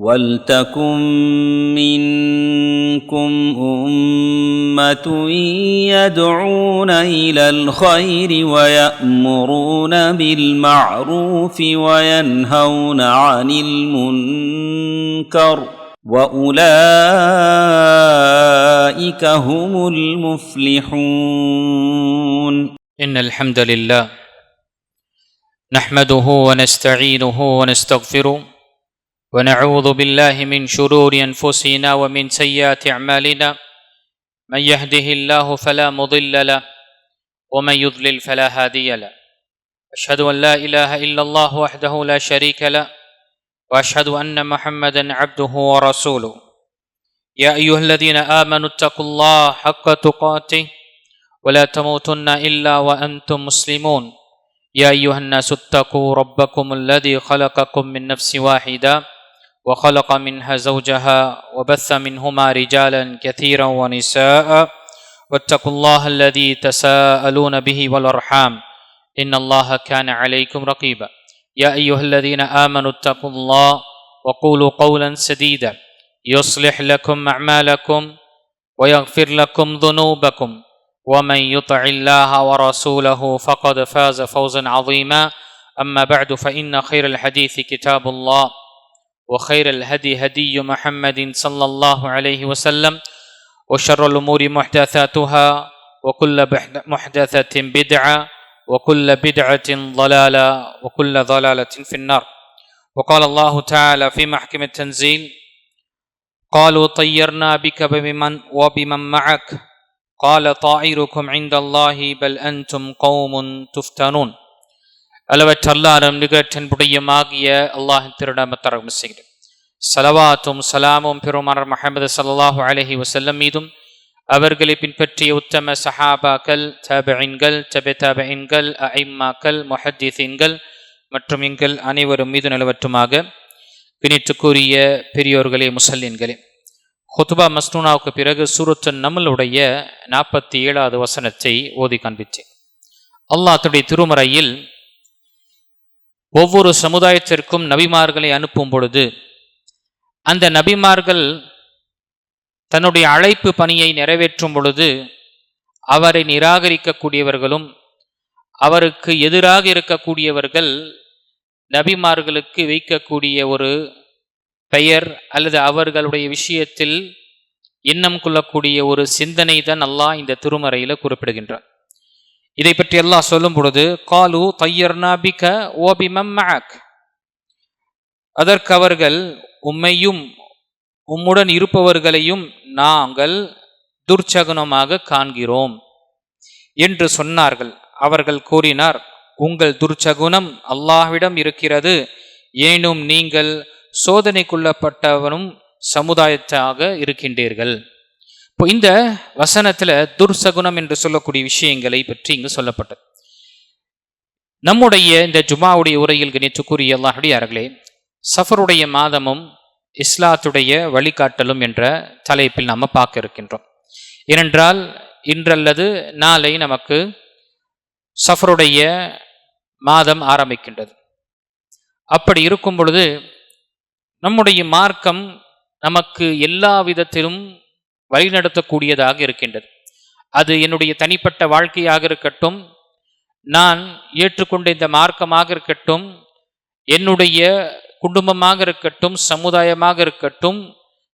وَلْتَكُنْ مِنْكُمْ أُمَّةٌ يَدْعُونَ إِلَى الْخَيْرِ وَيَأْمُرُونَ بِالْمَعْرُوفِ وَيَنْهَوْنَ عَنِ الْمُنْكَرِ وَأُولَئِكَ هُمُ الْمُفْلِحُونَ. إن الحمد لله نحمده ونستعينه ونستغفره ونعوذ بالله من شرور أنفسنا ومن سيئات أعمالنا. من يهده الله فلا مضل له ومن يضلل فلا هادي له. أشهد أن لا إله إلا الله وحده لا شريك له وأشهد أن محمدا عبده ورسوله. يا أيها الذين آمنوا اتقوا الله حق تقاته ولا تموتن إلا وأنتم مسلمون. يا أيها الناس اتقوا ربكم الذي خلقكم من نفس واحدة وخلق منها زوجها وبث منهما رجالا كثيرا ونساء واتقوا الله الذي تساءلون به والأرحام إن الله كان عليكم رقيبا. يا أيها الذين آمنوا اتقوا الله وقولوا قولا سديدا يصلح لكم أعمالكم ويغفر لكم ذنوبكم ومن يطع الله ورسوله فقد فاز فوزا عظيما. أما بعد فإن خير الحديث كتاب الله وخير الهدي هدي محمد صلى الله عليه وسلم وشر الأمور محدثاتها وكل محدثة بدعة وكل بدعة ضلالة وكل ضلالة في النار. وقال الله تعالى في محكم التنزيل قالوا طيرنا بك وبمن معك قال طائركم عند الله بل أنتم قوم تفتنون. அளவற்ற அல்லாஹ்வும் நிகழ்ச்சின்புடையமாகிய அல்லாஹ்வின் திருநாமத்தால் செய்கிறேன். ஸலவாத்தும் ஸலாமும் பெருமானார் முஹம்மது ஸல்லல்லாஹு அலைஹி வஸல்லம் மீதும் அவர்களை பின்பற்றிய உத்தம சஹாபாக்கள், தாபிஈன்கள், தபிஈன்கள், அஇம்மாக்கள், முஹத்திஸீன்கள் மற்றும் எங்கள் அனைவரும் மீது நிலவற்றுமாக. கணித்துக்குரிய பெரியோர்களே, முஸல்லின்களே, ஹுத்பா மஸ்னூனாவுக்கு பிறகு சூரத்து நம்லுடைய 47வது வசனத்தை ஓதி காண்பித்தேன். அல்லாஹ் தன்னுடைய திருமறையில் ஒவ்வொரு சமுதாயத்திற்கும் நபிமார்களை அனுப்பும் பொழுது அந்த நபிமார்கள் தன்னுடைய அழைப்பு பணியை நிறைவேற்றும் பொழுது அவரை நிராகரிக்கக்கூடியவர்களும் அவருக்கு எதிராக இருக்கக்கூடியவர்கள் நபிமார்களுக்கு வைக்கக்கூடிய ஒரு பெயர் அல்லது அவர்களுடைய விஷயத்தில் எண்ணம் கொள்ளக்கூடிய ஒரு சிந்தனை தான் அல்லாஹ் இந்த திருமறையில் குறிப்பிடுகின்றார். இதை பற்றி அல்லாஹ் சொல்லும் பொழுது காலு தய்யர்னா பிக ஓபிமம் மஅக், அதற்கு அவர்கள் உம்மையும் உம்முடன் இருப்பவர்களையும் நாங்கள் துர்ச்சகுனமாக காண்கிறோம் என்று சொன்னார்கள். அவர்கள் கூறினார், உங்கள் துர்ச்சகுனம் அல்லாஹ்விடம் இருக்கிறது, ஏனும் நீங்கள் சோதனைக்குள்ளப்பட்டவனும் சமுதாயத்தாக இருக்கின்றீர்கள். இப்போ இந்த வசனத்துல துர்சகுனம் என்று சொல்லக்கூடிய விஷயங்களை பற்றி இங்கு சொல்லப்பட்டது. நம்முடைய இந்த ஜுமாவுடைய உரையில் கணித்துக்குரிய அல்லாஹ்வியார்களே, சஃபருடைய மாதமும் இஸ்லாத்துடைய வழிகாட்டலும் என்ற தலைப்பில் நம்ம பார்க்க இருக்கின்றோம். ஏனென்றால் இன்றல்லது நாளை நமக்கு சஃபருடைய மாதம் ஆரம்பிக்கின்றது. அப்படி இருக்கும் பொழுது நம்முடைய மார்க்கம் நமக்கு எல்லா விதத்திலும் வழிநடத்தக்கூடியதாக இருக்கின்றது. அது என்னுடைய தனிப்பட்ட வாழ்க்கையாக இருக்கட்டும், நான் ஏற்றுக்கொண்ட இந்த மார்க்கமாக இருக்கட்டும், என்னுடைய குடும்பமாக இருக்கட்டும், சமுதாயமாக இருக்கட்டும்,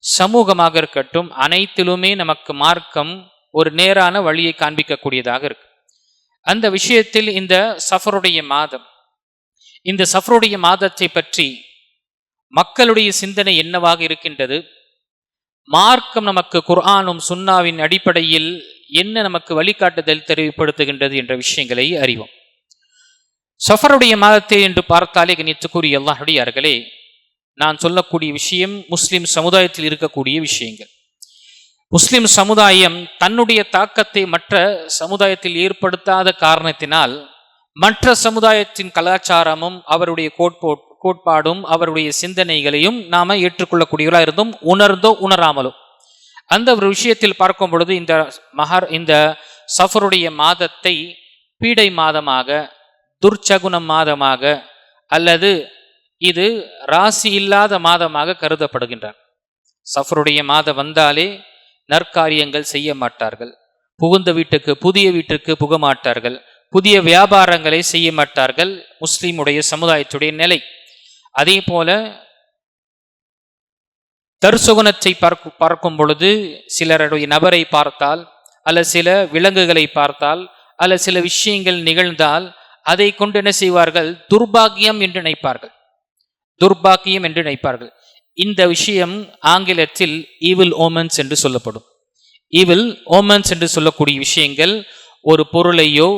சமூகமாக இருக்கட்டும், அனைத்திலுமே நமக்கு மார்க்கம் ஒரு நேரான வழியை காண்பிக்கக்கூடியதாக இருக்கு. அந்த விஷயத்தில் இந்த சஃபருடைய மாதம், இந்த சஃபருடைய மாதத்தை பற்றி மக்களுடைய சிந்தனை என்னவாக இருக்கின்றது, மார்க்கம் நமக்கு குர்ஆனும் சுன்னாவின் அடிப்படையில் என்ன நமக்கு வழிகாட்டுதல் தெளிவுபடுத்துகின்றது என்ற விஷயங்களை அறிவோம். சஃபருடைய மாதத்தை என்று பார்த்தாலே கணித்துக்குரிய அல்லாஹ்வியார்களே, நான் சொல்லக்கூடிய விஷயம் முஸ்லிம் சமுதாயத்தில் இருக்கக்கூடிய விஷயங்கள். முஸ்லிம் சமுதாயம் தன்னுடைய தாக்கத்தை மற்ற சமுதாயத்தில் ஏற்படுத்தாத காரணத்தினால் மற்ற சமுதாயத்தின் கலாச்சாரமும் அவருடைய கோட்பாடும் அவருடைய சிந்தனைகளையும் நாம ஏற்றுக்கொள்ளக்கூடியவர்களாக இருந்தும் உணர்ந்தோ உணராமலோ அந்த ஒரு விஷயத்தில் பார்க்கும் பொழுது இந்த சஃபருடைய மாதத்தை பீடை மாதமாக, துர்ச்சகுன மாதமாக அல்லது இது ராசி இல்லாத மாதமாக கருதப்படுகின்றன. சஃபருடைய மாதம் வந்தாலே நற்காரியங்கள் செய்ய மாட்டார்கள், புகுந்த வீட்டுக்கு புதிய வீட்டிற்கு புக மாட்டார்கள், புதிய வியாபாரங்களை செய்ய மாட்டார்கள். முஸ்லிமுடைய சமுதாயத்துடைய நிலை. அதே போல தர்சுகுணத்தை பார்க்கும் பொழுது சிலருடைய நபரை பார்த்தால், அல்ல சில விலங்குகளை பார்த்தால், அல்ல சில விஷயங்கள் நிகழ்ந்தால் அதை கொண்டு என்ன செய்வார்கள்? துர்பாக்கியம் என்று நினைப்பார்கள். துர்பாக்கியம் என்று நினைப்பார்கள். இந்த விஷயம் ஆங்கிலத்தில் ஈவில் ஓமன்ஸ் என்று சொல்லப்படும். ஈவில் ஓமன்ஸ் என்று சொல்லக்கூடிய விஷயங்கள் ஒரு பொருளையோ,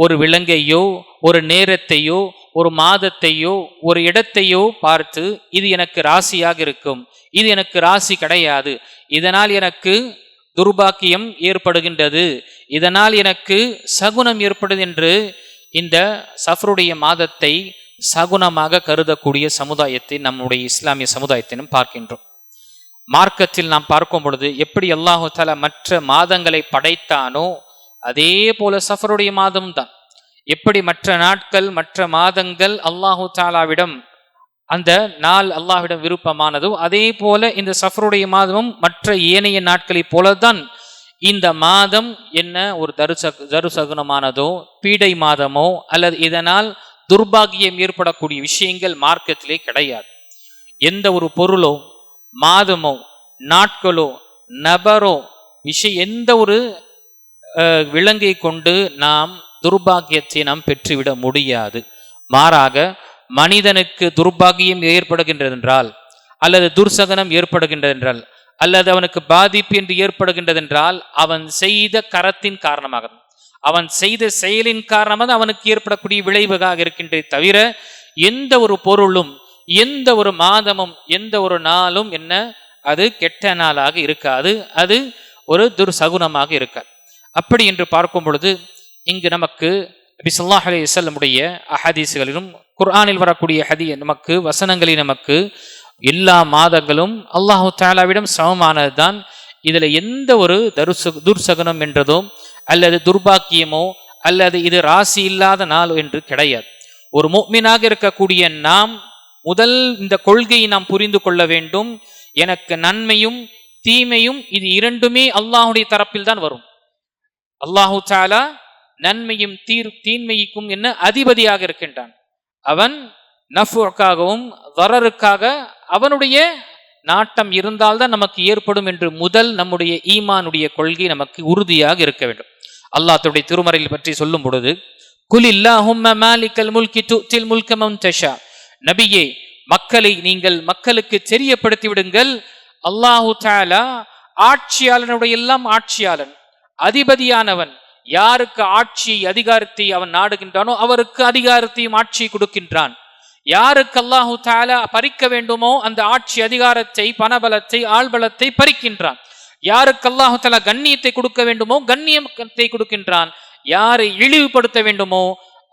ஒரு விலங்கையோ, ஒரு நேரத்தையோ, ஒரு மாதத்தையோ, ஒரு இடத்தையோ பார்த்து இது எனக்கு ராசியாக இருக்கும், இது எனக்கு ராசி கிடையாது, இதனால் எனக்கு துர்பாக்கியம் ஏற்படுகின்றது, இதனால் எனக்கு சகுனம் ஏற்படுது என்று இந்த சஃபருடைய மாதத்தை சகுனமாக கருதக்கூடிய சமுதாயத்தை நம்முடைய இஸ்லாமிய சமுதாயத்திலும் பார்க்கின்றோம். மார்க்கத்தில் நாம் பார்க்கும் பொழுது எப்படி அல்லாஹு தஆலா மற்ற மாதங்களை படைத்தானோ அதே போல சஃபருடைய மாதம் தான். எப்படி மற்ற நாட்கள் மற்ற மாதங்கள் அல்லாஹு தஆலாவிடம் அந்த நாள் அல்லாஹ்விடம் விருப்பமானதோ அதே போல இந்த சஃபருடைய மாதமும் மற்ற ஏனைய நாட்களைப் போலதான் இந்த மாதம் என்ன ஒரு தருசகுனமானதோ, பீடை மாதமோ, அல்லது இதனால் துர்பாகியம் ஏற்படக்கூடிய விஷயங்கள் மார்க்கத்திலே கிடையாது. எந்த ஒரு பொருளோ, மாதமோ, நாட்களோ, நபரோ, எந்த ஒரு விலங்கை கொண்டு நாம் துர்பாகியத்தை நாம் பெற்றுவிட முடியாது. மாறாக மனிதனுக்கு துர்பாகியம் ஏற்படுகின்றதென்றால், அல்லது துர்சகனம் ஏற்படுகின்றதென்றால், அல்லது அவனுக்கு பாதிப்பு என்று ஏற்படுகின்றதென்றால் அவன் செய்த கரத்தின் காரணமாக, அவன் செய்த செயலின் காரணமாக அவனுக்கு ஏற்படக்கூடிய விளைவாக இருக்கின்றே தவிர எந்த ஒரு பொருளும், எந்த ஒரு மாதமும், எந்த ஒரு நாளும் என்ன அது கெட்ட நாளாக இருக்காது, அது ஒரு துர்சகுனமாக இருக்காது. அப்படி என்று பார்க்கும் பொழுது இங்கு நமக்கு நபி ஸல்லல்லாஹு அலைஹி வஸல்லமுடைய அஹதீஸ்களிலும் குர்ஆனில் வரக்கூடிய நமக்கு வசனங்களில் நமக்கு எல்லா மாதங்களும் அல்லாஹு தஆலாவிடம் சமமானது தான். இதுல எந்த ஒரு துர்சகுனம் என்றதோ அல்லது துர்பாக்கியமோ அல்லது இது ராசி இல்லாத நாள் என்று கிடையாது. ஒரு முஃமினாக இருக்கக்கூடிய நாம் முதல் இந்த கொள்கையை நாம் புரிந்து கொள்ள வேண்டும். எனக்கு நன்மையும் தீமையும் இது இரண்டுமே அல்லாஹுடைய தரப்பில் தான் வரும். அல்லாஹு தஆலா நன்மையும் தீன்மைக்கும் என்ன அதிபதியாக இருக்கின்றான். அவன் நஃபுக்காகவும் தரருக்காக அவனுடைய நாட்டம் இருந்தால்தான் நமக்கு ஏற்படும் என்று முதல் நம்முடைய ஈமானுடைய கொள்கை நமக்கு உறுதியாக இருக்க வேண்டும். அல்லாஹ் தன்னுடைய திருமறையில் பற்றி சொல்லும் பொழுது, குலில்லாஹும்ம மாலிகல் முல்கி துத்தில் முல்க மன் தஷா, நபியே மக்களை நீங்கள் மக்களுக்கு தெரியப்படுத்தி விடுங்கள், அல்லாஹு தஆலா ஆட்சியாளனுடைய எல்லாம் ஆட்சியாளன், அதிபதியானவன். யாருக்கு ஆட்சி அதிகாரத்தை அவன் நாடுகின்றானோ அவருக்கு அதிகாரத்தையும் ஆட்சியை கொடுக்கின்றான். யாருக்கு அல்லாஹு தஆலா பறிக்க வேண்டுமோ அந்த ஆட்சி அதிகாரத்தை, பணபலத்தை, ஆள்பலத்தை பறிக்கின்றான். யாருக்கு அல்லாஹு தஆலா கண்ணியத்தை கொடுக்க வேண்டுமோ கண்ணியத்தை கொடுக்கின்றான். யாரை இழிவுபடுத்த வேண்டுமோ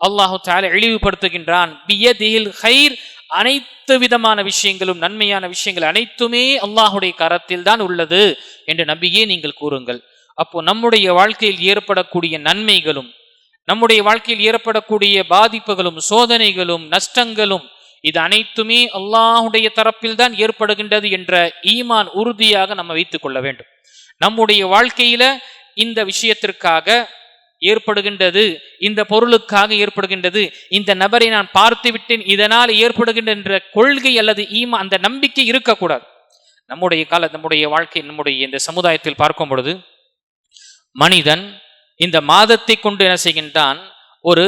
அல்லாஹு தஆலா இழிவுபடுத்துகின்றான். பியதில் கைர், அனைத்து விதமான விஷயங்களும், நன்மையான விஷயங்கள் அனைத்துமே அல்லாஹுடைய கரத்தில் தான் உள்ளது என்று நபியே நீங்கள் கூறுங்கள். அப்போ நம்முடைய வாழ்க்கையில் ஏற்படக்கூடிய நன்மைகளும், நம்முடைய வாழ்க்கையில் ஏற்படக்கூடிய பாதிப்புகளும், சோதனைகளும், நஷ்டங்களும், இது அனைத்துமே அல்லாஹுடைய தரப்பில் தான் ஏற்படுகின்றது என்ற ஈமான் உறுதியாக நம்ம வைத்துக் கொள்ள வேண்டும். நம்முடைய வாழ்க்கையில இந்த விஷயத்திற்காக ஏற்படுகின்றது, இந்த பொருளுக்காக ஏற்படுகின்றது, இந்த நபரை நான் பார்த்து விட்டேன் இதனால் ஏற்படுகின்ற என்ற கொள்கை அல்லது ஈமான், அந்த நம்பிக்கை இருக்கக்கூடாது. நம்முடைய வாழ்க்கை, நம்முடைய இந்த சமுதாயத்தில் பார்க்கும் பொழுது மனிதன் இந்த மாதத்தை கொண்டு என்ன செய்கின்றான்? ஒரு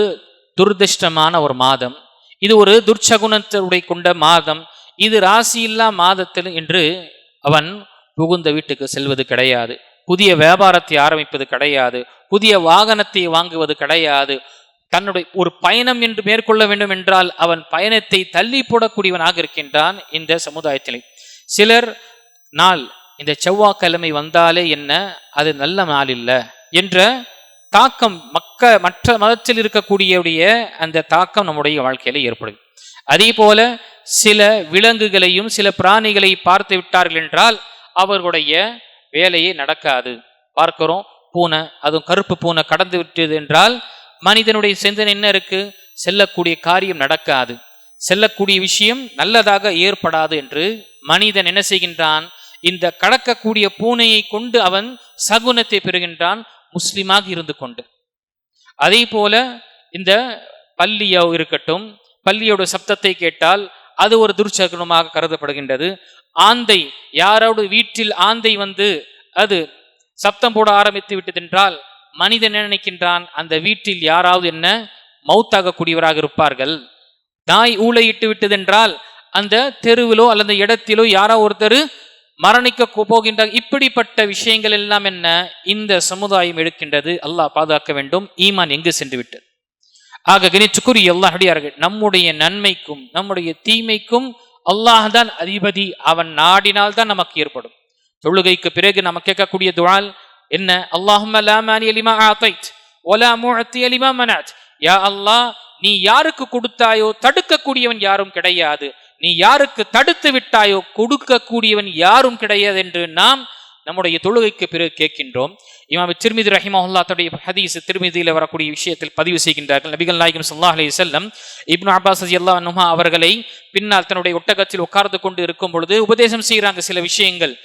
துர்திஷ்டமான ஒரு மாதம், இது ஒரு துர்ச்சகுணத்துடைய கொண்ட மாதம், இது ராசி இல்லா மாதத்தில் என்று அவன் புகுந்த வீட்டுக்கு செல்வது கிடையாது, புதிய வியாபாரத்தை ஆரம்பிப்பது கிடையாது, புதிய வாகனத்தை வாங்குவது கிடையாது. தன்னுடைய ஒரு பயணம் என்று மேற்கொள்ள வேண்டும் என்றால் அவன் பயணத்தை தள்ளி போடக்கூடியவனாக இருக்கின்றான் இந்த சமுதாயத்திலே. சிலர் நாள் இந்த செவ்வாய்க்கிழமை வந்தாலே என்ன அது நல்ல நாள் இல்லை என்ற தாக்கம் மற்ற மதத்தில் இருக்கக்கூடிய அந்த தாக்கம் நம்முடைய வாழ்க்கையில ஏற்படும். அதே போல சில விலங்குகளையும் சில பிராணிகளை பார்த்து விட்டார்கள் என்றால் அவர்களுடைய வேலையே நடக்காது. பார்க்கிறோம், பூனை, அதுவும் கருப்பு பூனை கடந்து விட்டது என்றால் மனிதனுடைய சிந்தனை என்ன இருக்கு? செல்லக்கூடிய காரியம் நடக்காது. செல்லக்கூடிய விஷயம் நல்லதாக ஏற்படாது என்று மனிதன் என்ன செய்கின்றான்? இந்த கடக்கக்கூடிய பூனையை கொண்டு அவன் சகுனத்தை பெறுகின்றான், முஸ்லிமாக இருந்து கொண்டு. அதே போல இந்த பல்லியோ இருக்கட்டும், பல்லியோட சப்தத்தை கேட்டால் அது ஒரு துர்ச்சகுனமாக கருதப்படுகின்றது. ஆந்தை, யாரோடு வீட்டில் ஆந்தை வந்து அது சப்தம் போட ஆரம்பித்து விட்டதென்றால் மனிதன் நினைக்கின்றான் அந்த வீட்டில் யாராவது என்ன மௌத்தாக கூடியவராக இருப்பார்கள். நாய் ஊளையிட்டு விட்டதென்றால் அந்த தெருவிலோ அல்லது இடத்திலோ யாரோ ஒருத்தர் மரணிக்க போகின்றார். இப்படிப்பட்ட விஷயங்கள் எல்லாம் என்ன இந்த சமுதாயம் எடுக்கின்றது. அல்லாஹ் பாதுகாக்க வேண்டும். ஈமான் எங்கு சென்று விட்டது? ஆக கணிச்சுக்குரிய அல்லாஹ் அடியார்கள், நம்முடைய நன்மைக்கும் நம்முடைய தீமைக்கும் அல்லாஹ் தான் அதிபதி. அவன் நாடினால் தான் நமக்கு ஏற்படும். தொழுகைக்கு பிறகு நம்ம கேட்கக்கூடிய துஆல் என்ன? அல்லாஹும்ம லா மானிய லிமா ஆதைத் வலா முஅத்திய லிமா மனஅத். யா அல்லாஹ், நீ யாருக்கு கொடுத்தாயோ தடுக்கக்கூடியவன் யாரும் கிடையாது, நீ யாருக்கு தடுத்து விட்டாயோ கொடுக்கக்கூடியவன் யாரும் கிடையாது என்று நாம் நம்முடைய தொழுகைக்கு பிறகு கேட்கின்றோம். இமாம் திர்மிதி ரஹிமஹுல்லாஹ் தன்னுடைய ஹதீஸ் திர்மிதியில் வரக்கூடிய விஷயத்தில் பதிவு செய்கின்றார்கள். நபிகள் நாயகம் ஸல்லல்லாஹு அலைஹி வஸல்லம் இப்னு அப்பாஸ் ரலியல்லாஹு அன்ஹுமா அவர்களை பின்னால் தன்னுடைய ஒட்டகத்தில் உட்கார்ந்து கொண்டு இருக்கும் பொழுது உபதேசம் செய்கிறாங்க சில விஷயங்கள்.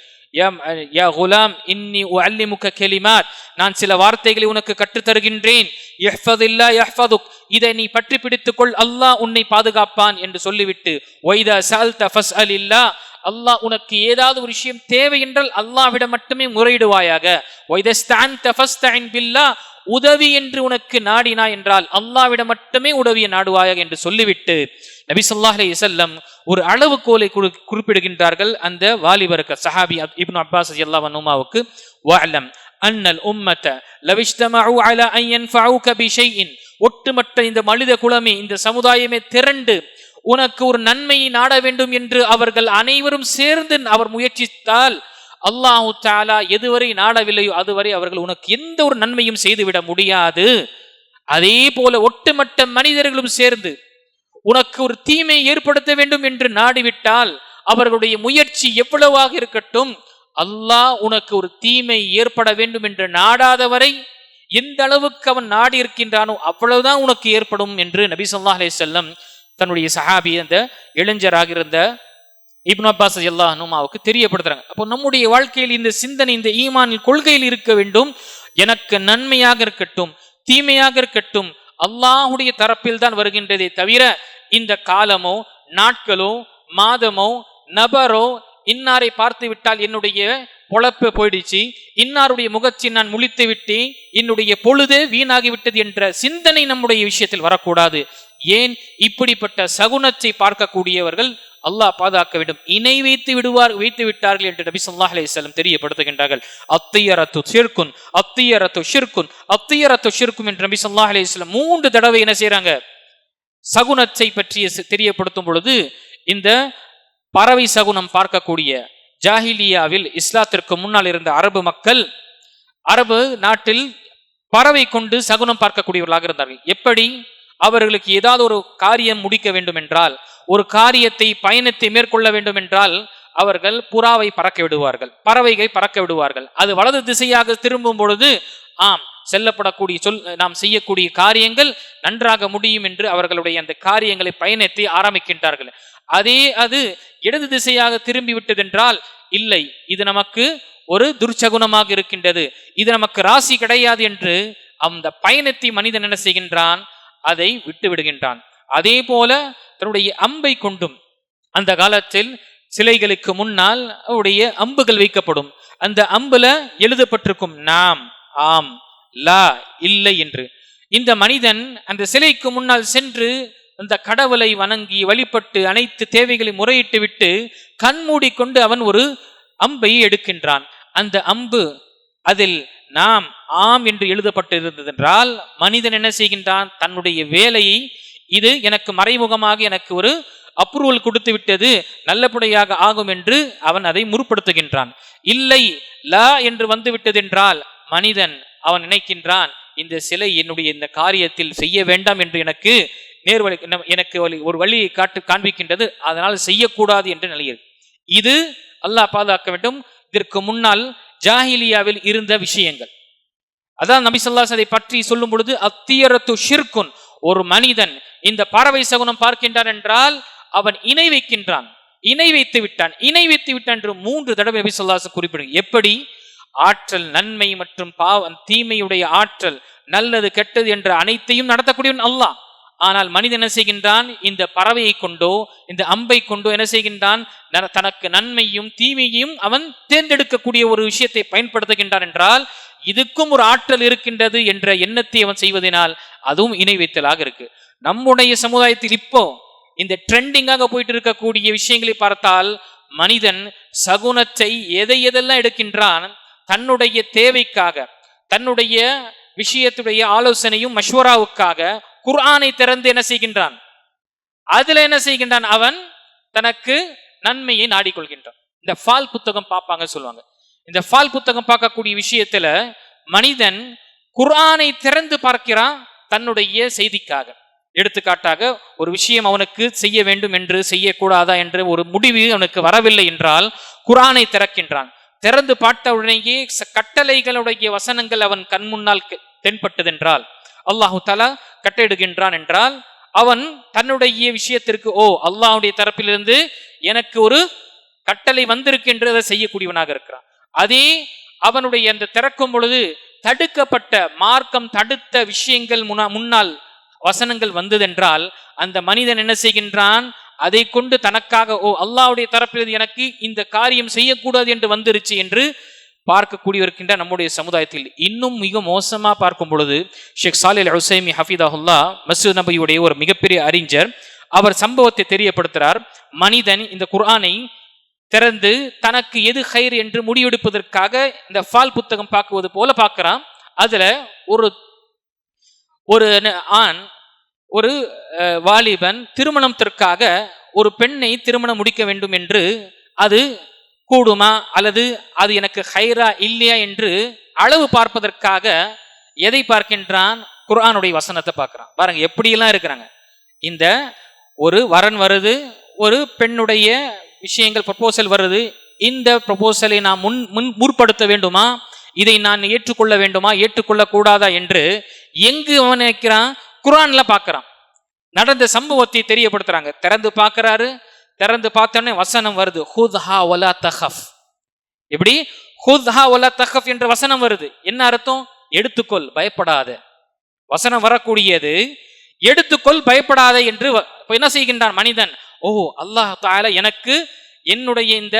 யா குலாம் இன்னி உஅல்லிமுக கலிமாத், நான் சில வார்த்தைகளை உனக்கு கற்றுத் தருகின்றேன். இஹ்ஃபதில்லாஹ் யஹ்ஃபதுக், இதை நீ பற்றி பிடித்துக்கொள், அல்லாஹ் உன்னை பாதுகாப்பான் என்று சொல்லிவிட்டு வைதா சஅல்த ஃபஸ்அலில்லாஹ், அல்லாஹ் உனக்கு ஏதாவது ஒரு விஷயம் தேவை என்றால் அல்லாஹ்விடம் மட்டுமே முறையிடுவாயாக. வைதஸ்தஅன்த ஃபஸ்தஇன் பில்லாஹ், உதவி என்று உனக்கு நாடினா என்றால் அல்லாஹ்விடம் மட்டுமே உதவியை நாடுவாயாக என்று சொல்லிவிட்டு நபி ஸல்லல்லாஹு அலைஹி வஸல்லம் ஒரு அளவுகோலை குறிப்பிடுகின்றார்கள் அந்த வாலிபருக்கு, சஹாபி இப்னு அப்பாஸ் ரலியல்லாஹு அன்ஹுமாவுக்கு. வஅலம் அன்னல் உம்மத லவ் இஜ்தமஉ அலா அன் யன்ஃபஉக பிஷைஇன், ஒட்டுமொத்த இந்த மனித குலமே, இந்த சமுதாயமே திரண்டு உனக்கு ஒரு நன்மையை நாட வேண்டும் என்று அவர்கள் அனைவரும் சேர்ந்து அவர் முயற்சித்தால் அல்லாஹு தஆலா எதுவரை நாடவில்லையோ அதுவரை அவர்கள் உனக்கு எந்த ஒரு நன்மையும் செய்துவிட முடியாது. அதே போல ஒட்டுமொத்த மனிதர்களும் சேர்ந்து உனக்கு ஒரு தீமை ஏற்படுத்த வேண்டும் என்று நாடிவிட்டால் அவர்களுடைய முயற்சி எவ்வளவாக இருக்கட்டும், அல்லாஹ் உனக்கு ஒரு தீமை ஏற்பட வேண்டும் என்று நாடாதவரை எந்த அளவுக்கு அவன் நாடி இருக்கின்றானோ அவ்வளவுதான் உனக்கு ஏற்படும் என்று நபி ஸல்லல்லாஹு அலைஹி வஸல்லம் தன்னுடைய சஹாபி அந்த இளைஞராக இருந்த இப்னு அப்பாஸ் ரலியல்லாஹு அன்ஹுமாவுக்கு தெரியப்படுத்துறாங்க. அப்போ நம்முடைய வாழ்க்கையில் இந்த சிந்தனை, இந்த ஈமானின் கொள்கையில் இருக்க வேண்டும். எனக்கு நன்மையாக இருக்கட்டும் தீமையாக இருக்கட்டும் அல்லாஹ்வுடைய தரப்பில் தான் வருகின்றதே தவிர இந்த காலமோ நாட்களோ மாதமோ நபரோ இன்னாரை பார்த்து விட்டால் என்னுடைய பொழப்பு போயிடுச்சு, இன்னாருடைய முகத்தை நான் முழித்து விட்டு என்னுடைய பொழுது வீணாகிவிட்டது என்ற சிந்தனை நம்முடைய விஷயத்தில் வரக்கூடாது. ஏன் இப்படிப்பட்ட சகுனத்தை பார்க்கக்கூடியவர்கள் அல்லாஹ் பாதுகாக்க வேண்டும். இணை வைத்து விட்டார்கள் என்று நபி ஸல்லல்லாஹு அலைஹி வஸல்லம் தெரியப்படுத்துகின்றார்கள். அத்தியரத்து ஷிர்குன் அத்தியரத்து ஷிர்குன் அத்தியரத்து ஷிர்கும் என்று நபி ஸல்லல்லாஹு அலைஹி வஸல்லம் 3 தடவை என்ன செய்றாங்க? சகுனத்தை பற்றி தெரியப்படுத்தும் பொழுது இந்த பறவை சகுனம் பார்க்கக்கூடிய ஜாஹிலியாவில் இஸ்லாத்திற்கு முன்னால் இருந்த அரபு மக்கள் அரபு நாட்டில் பறவை கொண்டு சகுனம் பார்க்கக்கூடியவர்களாக இருந்தார்கள். எப்படி? அவர்களுக்கு ஏதாவது ஒரு காரியம் முடிக்க வேண்டும் என்றால், ஒரு காரியத்தை பயணத்தை மேற்கொள்ள வேண்டும் என்றால் அவர்கள் புறாவை பறக்க விடுவார்கள், பறவைகளை பறக்க விடுவார்கள். அது வலது திசையாக திரும்பும் பொழுது ஆம் செல்லப்படக்கூடிய நாம் செய்யக்கூடிய காரியங்கள் நன்றாக முடியும் என்று அவர்களுடைய அந்த காரியங்களை பயணத்தை ஆரம்பிக்கின்றார்கள். அது இடது திசையாக திரும்பி விட்டதென்றால் இல்லை, இது நமக்கு ஒரு துர்ச்சகுனமாக இருக்கின்றது, இது நமக்கு ராசி கிடையாது என்று அந்த பயணத்தை மனிதன் என்ன செய்கின்றான்? அதை விட்டு விடுகின்றான். அதே போல தன்னுடைய அம்பை கொண்டும் அந்த காலத்தில் சிலைகளுக்கு முன்னால் அவருடைய அம்புகள் வைக்கப்படும். அந்த அம்புல எழுதப்பட்டிருக்கும் நாம், ஆம், லா, இல்லை என்று. இந்த மனிதன் அந்த சிலைக்கு முன்னால் சென்று அந்த கடவுளை வணங்கி வழிபட்டு அனைத்து தேவைகளை முறையிட்டு விட்டு கண்மூடி கொண்டு அவன் ஒரு அம்பை எடுக்கின்றான். அந்த அம்பு அதில் நாம், ஆம் என்று எழுதப்பட்டிருந்தது என்றால் மனிதன் என்ன செய்கின்றான்? தன்னுடைய வேலையை, இது எனக்கு மறைமுகமாக எனக்கு ஒரு அப்ரூவல் கொடுத்து விட்டது, நல்லபடியாக ஆகும் என்று அவன் அதை முற்படுத்துகின்றான். இல்லை, லா என்று வந்து விட்டது என்றால் மனிதன் அவன் நினைக்கின்றான், இந்த சிலை என்னுடைய இந்த காரியத்தில் செய்ய வேண்டாம் என்று எனக்கு ஒரு வழியை காண்பிக்கின்றது, அதனால் செய்யக்கூடாது என்று நிலையில். இது அல்லாஹ் பாதுகாக்க வேண்டும். இதற்கு முன்னால் ஜாஹிலியாவில் இருந்த விஷயங்கள். அதான் நபி ஸல்லல்லாஹு அலைஹி வஸல்லம் பற்றி சொல்லும் பொழுது அத்தியரத்து ஷிர்குன், ஒரு மனிதன் இந்த பறவை சகுனம் பார்க்கின்றான் என்றால் அவன் இணை வைக்கின்றான், இணை வைத்து விட்டான் என்று 3 தடவை நபி ஸல்லல்லாஹு அலைஹி வஸல்லம் குறிப்பிடுங்க. எப்படி ஆற்றல், நன்மை மற்றும் பாவம் தீமையுடைய ஆற்றல், நல்லது கெட்டது என்ற அனைத்தையும் நடத்தக்கூடியவன் அல்லாஹ். ஆனால் மனிதன் என்ன செய்கின்றான்? இந்த பறவையை கொண்டோ இந்த அம்பை கொண்டோ என்ன செய்கின்றான்? தனக்கு நன்மையும் தீமையும் அவன் தேர்ந்தெடுக்கக்கூடிய ஒரு விஷயத்தை பயன்படுத்துகின்றான் என்றால் இதுக்கும் ஒரு ஆற்றல் இருக்கின்றது என்ற எண்ணத்தை அவன் செய்வதனால் அதுவும் இணை வைத்தலாக இருக்கு. நம்முடைய சமுதாயத்தில் இப்போ இந்த ட்ரெண்டிங்காக போயிட்டு இருக்கக்கூடிய விஷயங்களை பார்த்தால் மனிதன் சகுனத்தை எதையெல்லாம் எடுக்கின்றான்? தன்னுடைய தேவைக்காக, தன்னுடைய விஷயத்துடைய ஆலோசனையும் மஷ்வராவுக்காக குர்ஆனை திறந்து என்ன செய்கின்றான்? அதுல என்ன செய்கின்றான்? அவன் தனக்கு நன்மையை நாடிக்கொள்கின்றான். இந்த ஃபால் புத்தகம் பார்ப்பாங்க சொல்லுவாங்க. இந்த ஃபால் புத்தகம் பார்க்கக்கூடிய விஷயத்துல மனிதன் குர்ஆனை திறந்து பார்க்கிறான் தன்னுடைய செய்திக்காக. எடுத்துக்காட்டாக ஒரு விஷயம் அவனுக்கு செய்ய வேண்டும் என்று செய்யக்கூடாதா என்ற ஒரு முடிவு அவனுக்கு வரவில்லை என்றால் குர்ஆனை திறக்கின்றான். திறந்து பார்த்த உடனேயே கட்டளைகளுடைய வசனங்கள் அவன் கண் முன்னால் தென்பட்டதென்றால், அல்லாஹு தஆலா கட்டளையிடுகின்றான் என்றால் அவன் தன்னுடைய விஷயத்திற்கு அல்லாஹ்வுடைய தரப்பிலிருந்து எனக்கு ஒரு கட்டளை வந்திருக்கின்ற அதை செய்யக்கூடியவனாக இருக்கிறான். அதே அவனுடைய அந்த திறக்கும் பொழுது தடுக்கப்பட்ட மார்க்கம் தடுத்த விஷயங்கள் முன்னால் வசனங்கள் வந்ததென்றால் அந்த மனிதன் என்ன செய்கின்றான்? அதை கொண்டு தனக்காக அல்லாஹ்வுடைய தரப்பிலிருந்து எனக்கு இந்த காரியம் செய்யக்கூடாது என்று வந்துருச்சு என்று பார்க்கக்கூடிய இருக்கின்ற நம்முடைய சமுதாயத்தில். இன்னும் மிக மோசமா பார்க்கும் பொழுது ஷேக் சாலிஹ் அல் உஸைமி ஹஃபிதஹுல்லா மஸ்ஜித் நபவியுடைய ஒரு மிகப்பெரிய அறிஞர், அவர் சம்பவத்தை தெரியப்படுத்துறார். மனிதன் இந்த குர்ஆனை திறந்து தனக்கு எது ஹைர் என்று முடிவெடுப்பதற்காக இந்த ஃபால் புத்தகம் பார்க்குவது போல பார்க்கிறான். அதுல ஒரு ஆண், ஒரு வாலிபன் திருமணத்திற்காக ஒரு பெண்ணை திருமணம் முடிக்க வேண்டும் என்று, அது கூடுமா அல்லது அது எனக்கு ஹைரா இல்லையா என்று அளவு பார்ப்பதற்காக எதை பார்க்கின்றான்? குர்ஆனுடைய வசனத்தை பார்க்கிறான். பாருங்க எப்படியெல்லாம் இருக்கிறாங்க. இந்த ஒரு வரன் வருது, ஒரு பெண்ணுடைய விஷயங்கள் ப்ரொபோசல் வருது. இந்த ப்ரொபோசலை நான் முற்படுத்த வேண்டுமா, இதை நான் ஏற்றுக்கொள்ள வேண்டுமா, ஏற்றுக்கொள்ள கூடாதா என்று எங்கு அவன் நினைக்கிறான்? குர்ஆன்ல பார்க்கிறான். நடந்த சம்பவத்தை தெரியப்படுத்துறாங்க. திறந்து பார்க்கிறாரு. திறந்து பார்த்தோன்னே வசனம் வருது, ஹுத்ஹா வலா தஹஃப். எப்படி ஹுத்ஹா வலா தஹஃப் என்ற வசனம் வருது? என்ன அர்த்தம்? எடுத்துக்கொள், பயப்படாத. வசனம் வரக்கூடியது எடுத்துக்கொள், பயப்படாத என்று என்ன செய்கின்றான் மனிதன்? அல்லாஹ் தஆலா எனக்கு என்னுடைய இந்த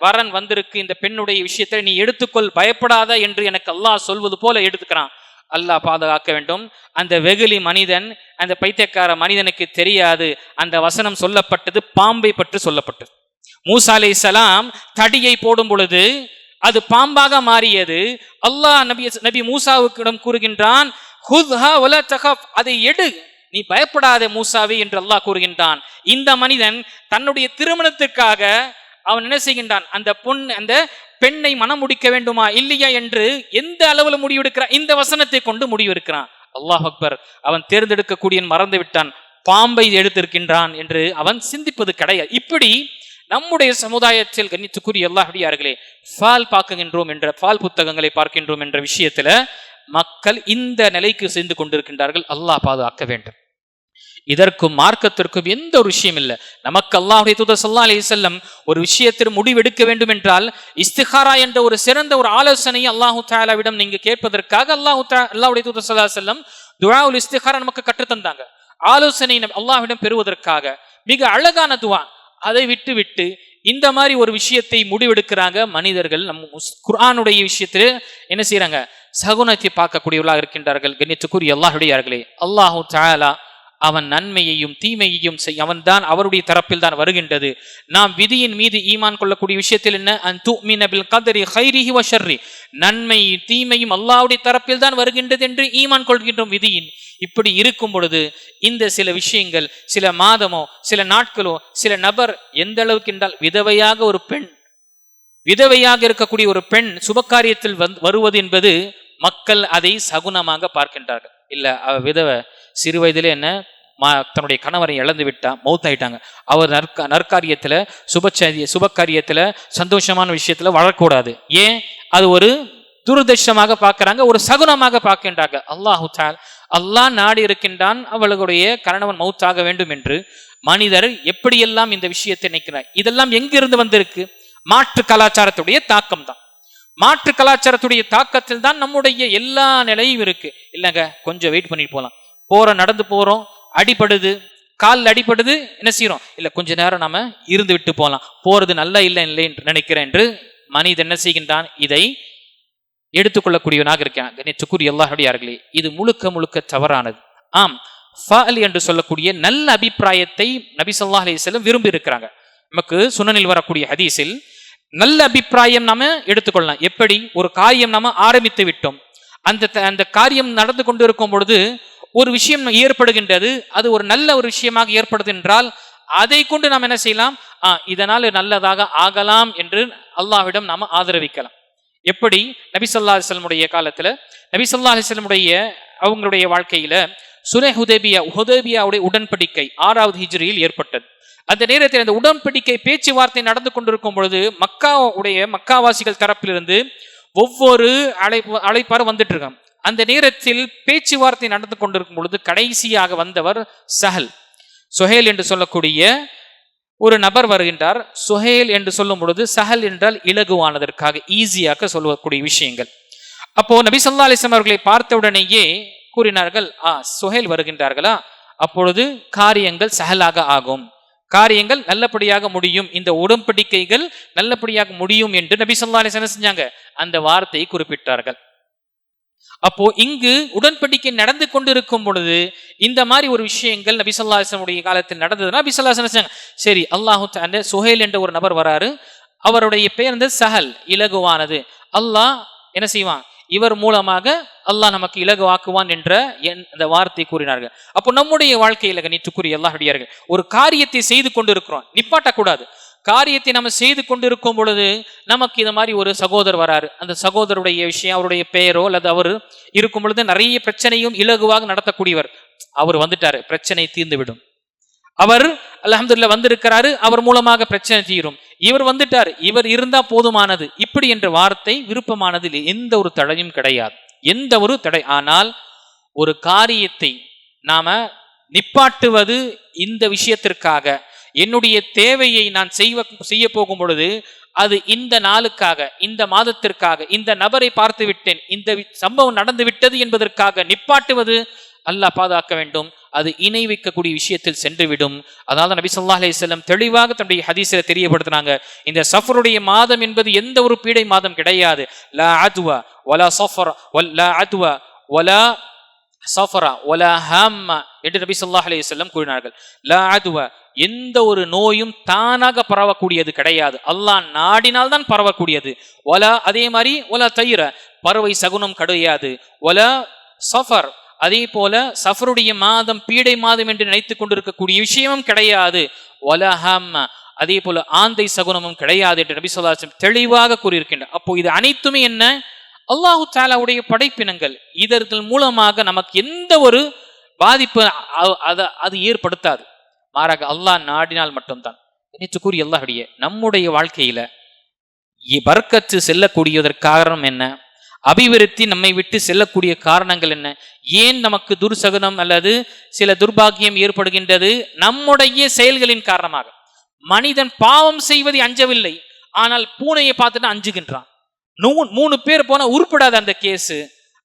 வரன் வந்திருக்கு, இந்த பெண்ணுடைய விஷயத்தை நீ எடுத்துக்கொள், பயப்படாத என்று எனக்கு அல்லாஹ் சொல்வது போல எடுத்துக்கிறான். அல்லாஹ் பாதுகாக்க வேண்டும். அந்த வெகுளி மனிதன், அந்த பைத்தியக்கார மனிதனுக்கு தெரியாது அந்த வசனம் சொல்லப்பட்டது பாம்பை பற்றி சொல்லப்பட்டது. மூசா அலைஹிஸ்ஸலாம் தடியை போடும் பொழுது அது பாம்பாக மாறியது. அல்லாஹ் நபி மூசாவுக்கிடம் கூறுகின்றான், ஹுத்ஹா வலா தகஃப், அதை எடு, நீ பயப்படாத மூசாவே என்று அல்லாஹ் கூறுகின்றான். இந்த மனிதன் தன்னுடைய திருமணத்திற்காக அவன் என்ன செய்கின்றான்? அந்த பெண்ணை மனம் முடிக்க வேண்டுமா இல்லையா என்று எந்த அளவுல முடிவெடுக்கிறான்? இந்த வசனத்தை கொண்டு முடிவெடுக்கிறான். அல்லாஹ் அக்பர். அவன் தேர்ந்தெடுக்கக்கூடிய மறந்து விட்டான், பாம்பை எடுத்திருக்கின்றான் என்று அவன் சிந்திப்பது கிடையாது. இப்படி நம்முடைய சமுதாயத்தில் கண்ணியத்துக்குரிய அல்லாஹ்வியார்களே ஃபால் பார்க்கின்றோம் என்ற, ஃபால் புத்தகங்களை பார்க்கின்றோம் என்ற விஷயத்துல மக்கள் இந்த நிலைக்கு சேர்ந்து கொண்டிருக்கின்றார்கள். அல்லாஹ் பாதுகாக்க வேண்டும். இதற்கும் மார்க்கத்திற்கும் எந்த ஒரு விஷயம் இல்லை. நமக்கு அல்லாஹ்வுடைய தூதர் ஸல்லல்லாஹு அலைஹி வஸல்லம் ஒரு விஷயத்தில் முடிவெடுக்க வேண்டும் என்றால் இஸ்திகாரா என்ற ஒரு சிறந்த ஒரு ஆலோசனையை அல்லாஹ் தஆலாவிடம் நீங்க கேட்பதற்காக அல்லாஹ்வுடைய தூதர் ஸல்லல்லாஹு அலைஹி வஸல்லம் துஆஉல் இஸ்திகாரா நமக்கு கற்றுத்தந்தாங்க. ஆலோசனை அல்லாஹ்விடம் பெறுவதற்காக மிக அழகான துஆ. அதை விட்டு இந்த மாதிரி ஒரு விஷயத்தை முடிவெடுக்கிறாங்க மனிதர்கள். குர்ஆனுடைய விஷயத்தில் என்ன செய்யறாங்க? சகுனத்தை பார்க்கக்கூடியவர்களாக இருக்கின்றார்கள். கண்ணியத்துக்குரிய அல்லாஹ்வுடையார்களே, அல்லாஹ் தஆலா அவன் நன்மையையும் தீமையையும் அவன்தான், அவருடைய தரப்பில் தான் வருகின்றது. நாம் விதியின் மீது ஈமான் கொள்ளக்கூடிய விஷயத்தில் என்ன? அன் துமின பில் கதரி கைரிஹி வ ஷர்ரி, நன்மை தீமையும் அல்லாஹ்வுடைய தரப்பில் தான் வருகின்றது என்று ஈமான் கொள்கின்றோம் விதியின். இப்படி இருக்கும் பொழுது இந்த சில விஷயங்கள், சில மாதமோ சில நாட்களோ சில நபர் எந்த அளவுக்கு என்றால் விதவையாக ஒரு பெண், விதவையாக இருக்கக்கூடிய ஒரு பெண் சுபகாரியத்தில் வருவது என்பது மக்கள் அதை சகுனமாக பார்க்கின்றார்கள். இல்ல, அவ விதவை, சிறு வயதிலே என்ன தன்னுடைய கணவரை இழந்து விட்டா, மௌத்தாயிட்டாங்க, அவர் நற்காரியத்துல சுபகாரியத்துல சந்தோஷமான விஷயத்துல வளரக்கூடாது. ஏன்? அது ஒரு துரதிர்ஷ்டமாக பார்க்கிறாங்க, ஒரு சகுனமாக பார்க்கின்றாங்க. அல்லாஹு தஆலா அல்லாஹ் நாடி இருக்கின்றான் அவளுடைய கணவன் மௌத்தாக வேண்டும் என்று. மனிதர் எப்படியெல்லாம் இந்த விஷயத்தை நினைக்கிறார். இதெல்லாம் எங்கிருந்து வந்திருக்கு? மாற்று கலாச்சாரத்துடைய தாக்கம் தான். மாற்று கலாச்சாரத்துடைய தாக்கத்தில் தான் நம்முடைய எல்லா நிலையும் இருக்கு. இல்லைங்க, கொஞ்சம் வெயிட் பண்ணிட்டு போலாம், நடந்து போறோம், அடிபடுது, காலில் அடிபடுது, என்ன செய்யறோம்? இல்லை, கொஞ்ச நேரம் நாம இருந்து விட்டு போகலாம், போறது நல்லா இல்லை என்று நினைக்கிறேன் என்று மனிதன் என்ன செய்கின்றான்? இதை எடுத்துக்கொள்ளக்கூடியவனாக இருக்கான். கணிச்சுக்குரிய அல்லாஹ்வுடையார்களே, இது முழுக்க முழுக்க தவறானது. ஆம், ஃபாலி என்று சொல்லக்கூடிய நல்ல அபிப்பிராயத்தை நபி ஸல்லல்லாஹு அலைஹி வஸல்லம் விரும்பி இருக்கிறாங்க. நமக்கு சுனனில் வரக்கூடிய ஹதீஸில் நல்ல அபிப்பிராயம் நாம எடுத்துக்கொள்ளலாம். எப்படி? ஒரு காரியம் நாம ஆரம்பித்து விட்டோம், அந்த காரியம் நடந்து கொண்டு இருக்கும் பொழுது ஒரு விஷயம் ஏற்படுகின்றது, அது ஒரு நல்ல ஒரு விஷயமாக ஏற்படுது என்றால் அதை கொண்டு நாம் என்ன செய்யலாம்? இதனால் நல்லதாக ஆகலாம் என்று அல்லாஹ்விடம் நாம ஆதரவிக்கலாம். எப்படி? நபி ஸல்லல்லாஹு அலைஹி வஸல்லம் காலத்துல நபி ஸல்லல்லாஹு அலைஹி வஸல்லம் அவங்களுடைய வாழ்க்கையில சுல்ஹ் ஹுதைபியாவுடைய உடன்படிக்கை 6வது ஹிஜ்ரியில் ஏற்பட்டது. அந்த நேரத்தில் அந்த உடன்படிக்கை பேச்சுவார்த்தை நடந்து கொண்டிருக்கும் பொழுது மக்காவாசிகள் தரப்பிலிருந்து ஒவ்வொரு அழைப்பாரும் வந்துட்டு இருக்காங்க. அந்த நேரத்தில் பேச்சுவார்த்தை நடந்து கொண்டிருக்கும் பொழுது கடைசியாக வந்தவர் சுஹேல் என்று சொல்லக்கூடிய ஒரு நபர் வருகின்றார். சுஹேல் என்று சொல்லும் பொழுது சஹல் என்றால் இலகுவானதற்காக, ஈஸியாக சொல்லக்கூடிய விஷயங்கள். அப்போ நபி ஸல்லல்லாஹு அலைஹி வஸல்லம் அவர்களை பார்த்தவுடனேயே கூறினார்கள், சுஹேல் வருகின்றார்களா, அப்பொழுது காரியங்கள் சஹலாக ஆகும், காரியங்கள் நல்லபடியாக முடியும், இந்த உடன்படிக்கைகள் நல்லபடியாக முடியும் என்று நபி ஸல்லல்லாஹு அலைஹி வஸல்லம் செஞ்சாங்க. அந்த வார்த்தையை குறிப்பிட்டார்கள். அப்போ இங்கு உடன்படிக்கை நடந்து கொண்டிருக்கும் பொழுது இந்த மாதிரி ஒரு விஷயங்கள் நபி ஸல்லல்லாஹு அலைஹி வஸல்லம் காலத்தில் நடந்ததுன்னா நபி ஸல்லல்லாஹு அலைஹி வஸல்லம் சரி, அல்லாஹு தஆலா சுஹேல் என்ற ஒரு நபர் வராரு, அவருடைய பெயர் சஹல், இலகுவானது, அல்லாஹ் என்ன செய்வான், இவர் மூலமாக அல்லாஹ் நமக்கு இலகுவாக்குவான் என்ற அந்த வார்த்தை கூறினார்கள். அப்போ நம்முடைய வாழ்க்கையில கணித்துக்குரிய அல்லாஹ்வுடையார்கள் ஒரு காரியத்தை செய்து கொண்டிருக்கிறோம், நிப்பாட்டக்கூடாது. காரியத்தை நம்ம செய்து கொண்டிருக்கும் பொழுது நமக்கு இது மாதிரி ஒரு சகோதரர் வராரு, அந்த சகோதரருடைய விஷயம், அவருடைய பெயரோ அல்லது அவர் இருக்கும் பொழுது நிறைய பிரச்சனையும் இலகுவாக நடத்தக்கூடியவர், அவர் வந்துட்டாரு, பிரச்சனை தீர்ந்து விடும். அவர் அல்ஹம்துலில்லாஹ் வந்திருக்கிறாரு, அவர் மூலமாக பிரச்சனை தீரும். இவர் வந்துட்டார், இவர் இருந்தா போதுமானது, இப்படி என்ற வார்த்தை விருப்பமானதில் எந்த ஒரு தடையும் கிடையாது, எந்த ஒரு தடை. ஆனால் ஒரு காரியத்தை நாம நிப்பாட்டுவது இந்த விஷயத்திற்காக, என்னுடைய தேவையை நான் செய்ய போகும் பொழுது அது இந்த நாளுக்காக, இந்த மாதத்திற்காக, இந்த நபரை பார்த்து விட்டேன், இந்த சம்பவம் நடந்து விட்டது என்பதற்காக நிப்பாட்டுவது அல்லாஹ் பாதுகாக்க வேண்டும், அது இணை வைக்கக்கூடிய விஷயத்தில் சென்றுவிடும். அதனால நபி ஸல்லல்லாஹு அலைஹி வஸல்லம் தெளிவாக தன்னுடைய ஹதீஸில தெரியப்படுத்தினாங்க, இந்த சஃபருடைய மாதம் என்பது எந்த ஒரு பீடை மாதம் கிடையாது. லா அத்வா வலா சஃபர் வலா அத்வா வலா சஃபரா வலா ஹம்ம என்று நபி ஸல்லல்லாஹு அலைஹி வஸல்லம் கூறினார்கள். லா அத்வா, எந்த ஒரு நோயும் தானாக பரவக்கூடியது கிடையாது, அல்லாஹ் நாடினால் தான் பரவக்கூடியது. வலா, அதே மாதிரி வலா தைர, பறவை சகுனம் கிடையாது. வலா சஃபர், அதே போல சஃபருடைய மாதம் பீடை மாதம் என்று நினைத்துக் கொண்டிருக்கக்கூடிய விஷயமும் கிடையாது. வலா ஹம்ம, அதே போல ஆந்தை சகுனமும் கிடையாது என்று நபி ஸல்லல்லாஹு அலைஹி வஸல்லம் தெளிவாக கூறியிருக்கின்றார். அப்போ இது அனைத்துமே என்ன? அல்லாஹு தஆலாவுடைய படைப்பினங்கள். இதற்கு மூலமாக நமக்கு எந்த ஒரு பாதிப்பு அது ஏற்படுத்தாது, மாறாக அல்லாஹ் நாடினால் மட்டும்தான். கூறி அல்லாஹ்வுடைய நம்முடைய வாழ்க்கையில பரக்கத்து செல்லக்கூடியதற்கு காரணம் என்ன? அபிவிருத்தி நம்மை விட்டு செல்லக்கூடிய காரணங்கள் என்ன? ஏன் நமக்கு துர்சகுனம் அல்லது சில துர்பாக்கியம் ஏற்படுகின்றது? நம்முடைய செயல்களின் காரணமாக. மனிதன் பாவம் செய்வதை அஞ்சவில்லை, ஆனால் பூனையை பார்த்துட்டு அஞ்சுகின்றான். 3 பேர் போன உருப்படாது அந்த கேஸு,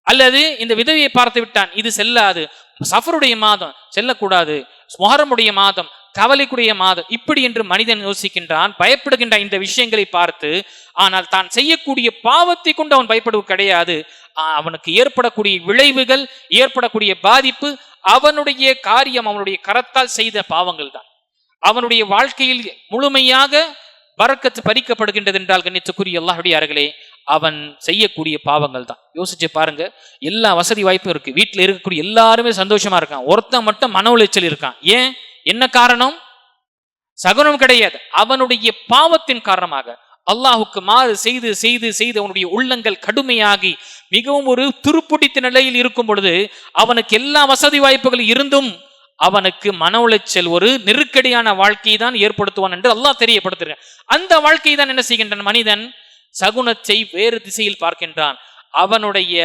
அல்லது இந்த விதவையை பார்த்து விட்டான், இது செல்லாது, சஃபருடைய மாதம் செல்லக்கூடாது, முஹர்ரமுடைய மாதம் கவலைக்குரிய மாதம், இப்படி என்று மனிதன் யோசிக்கின்றான், பயப்படுகின்ற இந்த விஷயங்களை பார்த்து. ஆனால் தான் செய்யக்கூடிய பாவத்தை கொண்டு அவன் பயப்படுவது கிடையாது. அவனுக்கு ஏற்படக்கூடிய விளைவுகள், ஏற்படக்கூடிய பாதிப்பு அவனுடைய காரியம், அவனுடைய கரத்தால் செய்த பாவங்கள் தான். அவனுடைய வாழ்க்கையில் முழுமையாக பரக்கத்து பறிக்கப்படுகின்றது என்றால் கண்ணியத்துக்குரிய அல்லாஹ்வுடையார்களே, அவன் செய்யக்கூடிய பாவங்கள் தான். யோசிச்சு பாருங்க, எல்லா வசதி வாய்ப்பும் இருக்கு, வீட்டில் இருக்கக்கூடிய எல்லாருமே சந்தோஷமா இருக்கான், ஒருத்தன் மட்டும் மன உளைச்சல் இருக்கான். ஏன்? என்ன காரணம்? சகுனம் கிடையாது, அவனுடைய பாவத்தின் காரணமாக. அல்லாஹுக்கு மாறு செய்து செய்து செய்து அவனுடைய உள்ளங்கள் கடுமையாகி மிகவும் ஒரு துருப்பிடித்த நிலையில் இருக்கும் பொழுது, அவனுக்கு எல்லா வசதி வாய்ப்புகள் இருந்தும் அவனுக்கு மன உளைச்சல், ஒரு நெருக்கடியான வாழ்க்கையை தான் ஏற்படுத்துவான் என்று அல்லாஹ் தெரியப்படுத்துகிறான். அந்த வாழ்க்கையை தான் என்ன செய்கின்றான்? மனிதன் சகுனத்தை வேறு திசையில் பார்க்கின்றான். அவனுடைய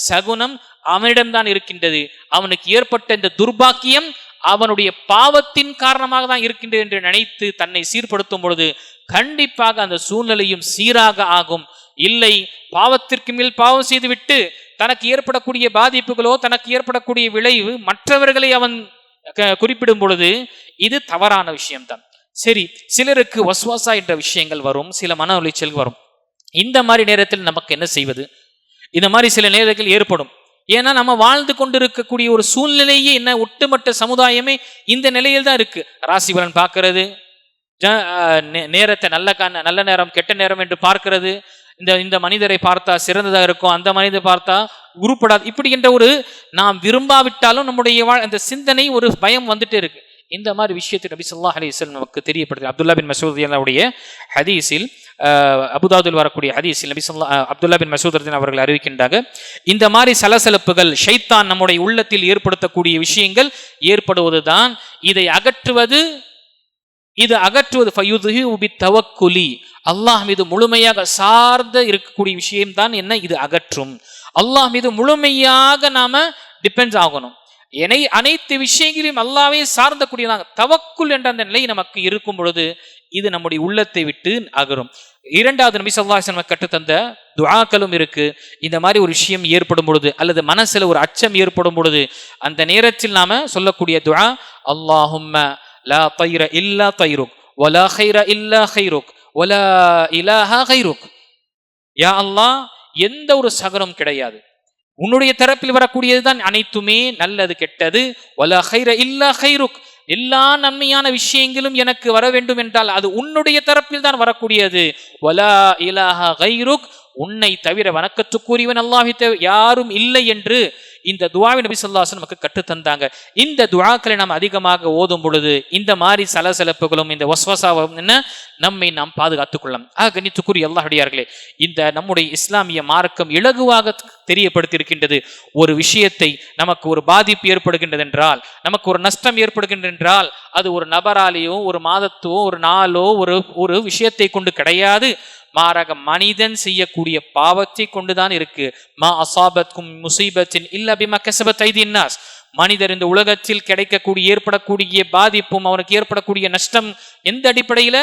சகுனம் அவனிடம்தான் இருக்கின்றது. அவனுக்கு ஏற்பட்ட இந்த துர்பாக்கியம் அவனுடைய பாவத்தின் காரணமாக தான் இருக்கின்றது என்று நினைத்து தன்னை சீர்படுத்தும் பொழுது கண்டிப்பாக அந்த சூழ்நிலையும் சீராக ஆகும். இல்லை, பாவத்திற்கு மேல் பாவம் செய்துவிட்டு தனக்கு ஏற்படக்கூடிய பாதிப்புகளோ தனக்கு ஏற்படக்கூடிய விளைவு மற்றவர்களை அவன் குறிப்பிடும் பொழுது இது தவறான விஷயம்தான். சரி, சிலருக்கு வஸ்வாசா என்ற விஷயங்கள் வரும், சில மன உளைச்சல் வரும். இந்த மாதிரி நேரத்தில் நமக்கு என்ன செய்வது? இந்த மாதிரி சில நேரங்கள் ஏற்படும். ஏன்னா நம்ம வாழ்ந்து கொண்டிருக்கக்கூடிய ஒரு சூழ்நிலையே என்ன, ஒட்டுமொத்த சமுதாயமே இந்த நிலையில் தான் இருக்கு. ராசி பலன் பார்க்கறது, நேரத்தை நல்ல நேரம் கெட்ட நேரம் என்று பார்க்கிறது, இந்த மனிதரை பார்த்தா சிறந்ததாக இருக்கும், அந்த மனிதரை பார்த்தா உருப்படாது, இப்படி என்ற ஒரு நாம் விரும்பாவிட்டாலும் நம்முடைய அந்த சிந்தனை ஒரு பயம் வந்துட்டே இருக்கு. இந்த மாதிரி விஷயத்தை நபி ஸல்லல்லாஹு அலைஹி வஸல்லம் நமக்கு தெரியப்படுது. அப்துல்லா பின் மசூத் ரலியல்லாஹுடைய ஹதீஸில், அபுதாவுதில் வரக்கூடிய ஹதீஸில் அப்துல்லா பின் மசூத் ரலியல்லாஹு அவர்கள் அறிவிக்கின்றாங்க, இந்த மாதிரி சலசலப்புகள் ஷைத்தான் நம்முடைய உள்ளத்தில் ஏற்படுத்தக்கூடிய விஷயங்கள் ஏற்படுவதுதான். இதை அகற்றுவது தவக்குலி, அல்லாஹ் மீது முழுமையாக சார்ந்த இருக்கக்கூடிய விஷயம்தான் என்ன, இது அகற்றும். அல்லாஹ் மீது முழுமையாக நாம டிபெண்ட்ஸ் ஆகணும். அனைத்து விஷயங்களையும் அல்லாஹ்வே சார்ந்த கூடியதாக தவக்குல் என்ற அந்த நிலை நமக்கு இருக்கும் பொழுது இது நம்முடைய உள்ளத்தை விட்டு அகரும். இரண்டாவது நபி ஸல்லல்லாஹு அலைஹி வஸல்லம் கற்றுத்தந்த துஆக்களும் இருக்கு. இந்த மாதிரி ஒரு விஷயம் ஏற்படும் பொழுது அல்லது மனசுல ஒரு அச்சம் ஏற்படும் பொழுது அந்த நேரத்தில் நாம சொல்லக்கூடிய துஆ, அல்லாஹும்ம லா தைர இல்லா தைருக் வலா கைர இல்லா கைருக் வலா இலாஹா கைருக். யா அல்லாஹ், எந்த ஒரு சகனம் கிடையாது, உன்னுடைய தரப்பில் வரக்கூடியதுதான் அனைத்துமே நல்லது கெட்டது. வலா கைர இல்லா கைருக், எல்லா நன்மையான விஷயங்களும் எனக்கு வர வேண்டும் என்றால் அது உன்னுடைய தரப்பில் தான் வரக்கூடியது. வலா இலாஹா கைருக், உன்னை தவிர வணக்கத்துக்குரியவன் அல்லாஹ்வை தவிர யாரும் இல்லை என்று இந்த துஆவை நபி ஸல்லல்லாஹு அலைஹி வஸல்லம் நமக்கு கற்று தந்தாங்க. இந்த துஆக்களை நாம் அதிகமாக ஓதும் பொழுது இந்த மாதிரி சலசலப்புகளும் இந்த வஸ்வசாவும் நம்மை நாம் பாதுகாத்துக் கொள்ளலாம். கண்ணியத்துக்குரிய அல்லாஹ்வுடையார்களே, இந்த நம்முடைய இஸ்லாமிய மார்க்கம் இலகுவாக தெரியப்படுத்தி இருக்கின்றது. ஒரு விஷயத்தை நமக்கு ஒரு பாதிப்பு ஏற்படுகின்றது என்றால், நமக்கு ஒரு நஷ்டம் ஏற்படுகின்றது என்றால், அது ஒரு நபராலேயோ ஒரு மாதத்தோ ஒரு நாளோ ஒரு விஷயத்தை கொண்டு கிடையாது, மாறாக மனிதன் செய்யக்கூடிய பாவத்தை கொண்டுதான் இருக்கு. மா அஸாபத்கும் முஸீபத்தின் இல்லா பிமா கஸபத் ஐதீன் நாஸ், மனிதர் இந்த உலகத்தில் கிடைக்கக்கூடிய ஏற்படக்கூடிய பாதிப்பும் அவனுக்கு ஏற்படக்கூடிய நஷ்டம் எந்த அடிப்படையில,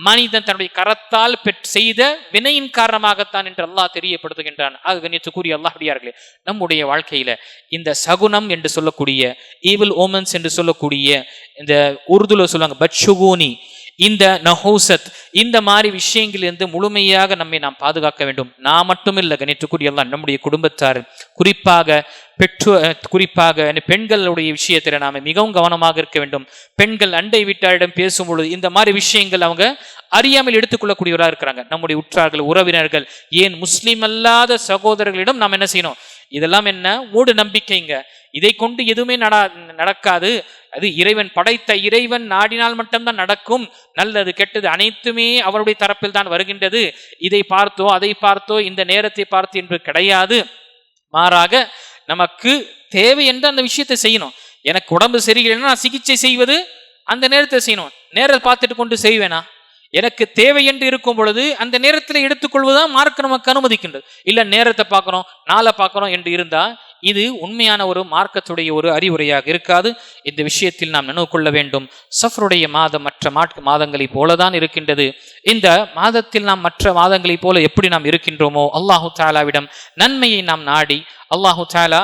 மனிதன் தன்னுடைய கரத்தால் செய்த வினையின் காரணமாகத்தான் என்று அல்லாஹ் தெரியப்படுத்துகின்றான். கண்ணியத்துக்குரிய அல்லாஹ்வுடையார்களே, நம்முடைய வாழ்க்கையில இந்த சகுனம் என்று சொல்லக்கூடிய ஈவில் ஓமன்ஸ் என்று சொல்லக்கூடிய இந்த உருதுல சொல்லுவாங்க பட்சுகூனி, இந்த நஹூசத், இந்த மாதிரி விஷயங்களிலிருந்து முழுமையாக நம்மை நாம் பாதுகாக்க வேண்டும். நான் மட்டுமில்லை கண்ணியத்துக்குரிய அல்லாஹ், நம்முடைய குடும்பத்தார், குறிப்பாக பெண்களுடைய விஷயத்தில் நாம மிகவும் கவனமாக இருக்க வேண்டும். பெண்கள் அண்டை வீட்டாரிடம் பேசும்பொழுது இந்த மாதிரி விஷயங்கள் அவங்க அறியாமல் எடுத்துக்கொள்ளக்கூடியவராக இருக்கிறாங்க. நம்முடைய உற்றார்கள், உறவினர்கள், ஏன் முஸ்லிம் அல்லாத சகோதரர்களிடம் நாம் என்ன செய்யணும்? இதெல்லாம் என்ன மூடு நம்பிக்கைங்க, இதை கொண்டு எதுவுமே நடக்காது, அது இறைவன் படைத்த இறைவன் நாடினால் மட்டும்தான் நடக்கும், நல்லது கெட்டது அனைத்துமே அவருடைய தரப்பில் தான் வருகின்றது, இதை பார்த்தோ அதை பார்த்தோ இந்த நேரத்தை பார்த்து என்று கிடையாது. மாறாக நமக்கு தேவை என்று அந்த விஷயத்தை செய்யணும். எனக்கு உடம்பு சரியில்லைன்னா நான் சிகிச்சை செய்வது அந்த நேரத்தை செய்யணும், நேரத்தை பார்த்துட்டு கொண்டு செய்வேனா? எனக்கு தேவை என்று இருக்கும் பொழுது அந்த நேரத்தில் எடுத்துக்கொள்வதுதான் மார்க்கம் நமக்கு அனுமதிக்கின்றது. இல்ல நேரத்தை பார்க்கணும், நாளை பார்க்கணும் என்று இருந்தா இது உண்மையான ஒரு மார்க்கத்துடைய ஒரு அறிவுரையாக இருக்காது. இந்த விஷயத்தில் நாம் நினைவு கொள்ள வேண்டும். சஃபருடைய மாதம் மற்ற மாதங்களை போலதான் இருக்கின்றது. இந்த மாதத்தில் நாம் மற்ற மாதங்களை போல எப்படி நாம் இருக்கின்றோமோ அல்லாஹு தஆலாவிடம் நன்மையை நாம் நாடி அல்லாஹு தஆலா